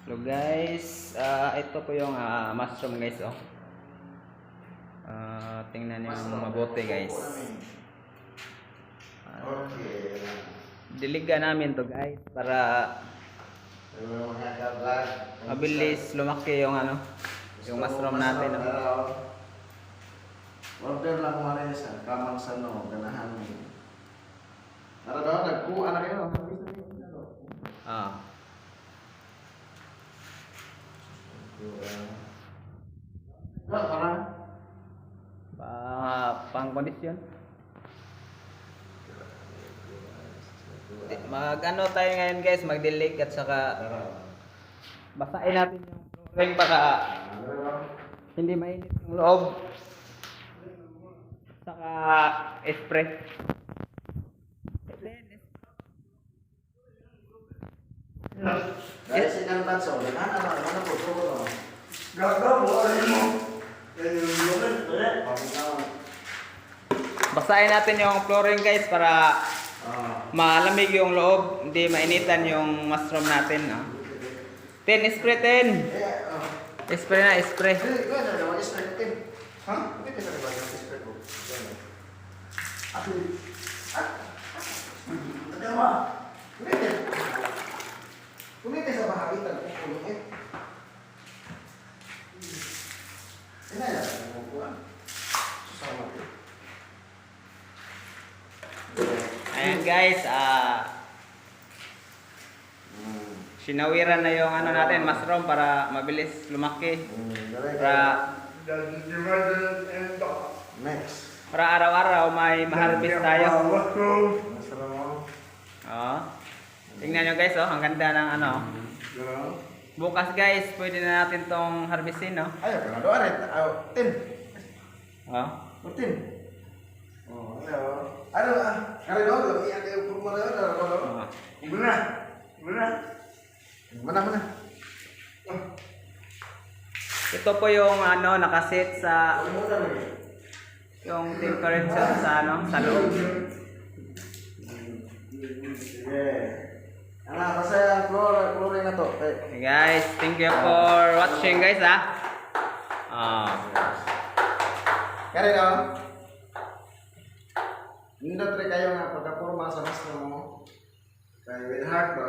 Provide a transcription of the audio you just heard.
So guys, ito po yung mushroom guys, oh. Tingnan niyo mabuti guys. Diligan namin to guys para mabilis lumaki yung yung mushroom natin, oh. Order lang ko rin sa kamang sa ganahan. Para daw nagkuha na kayo. Pang kondisyon. Tayo ngayon guys, magdilig at saka basahin natin yung flooring para hindi mainit yung loob. Saka spray. Guys, ilang tanso, ano po, tulo. Basahin natin yung flooring guys para malamig yung loob, hindi mainitan yung mushroom natin, no? Spray 10. Spray na, spray. Kumite sa bahagitan ko kulong eh. Ina ya, bukuan. Susama ko. Ayan guys, sinawiran na yung natin, mushroom para mabilis lumaki. Para araw-araw may ma-harvest tayo. Tingnan nyo guys, ang ganda ng bukas guys, pwede na natin tong harvestin, no? Ayo, kana doa rin. Tin. Tin. Ano? Kare doa lo iya kayo purma na. Mana. Ito po yung nakaset sa yung temperature sa sa loob. Kasi flooring na to. Okay guys, thank you for watching guys, Kare daw. Nindot rin kayo nga pagka-forma sa mas mo. Kaya with heart.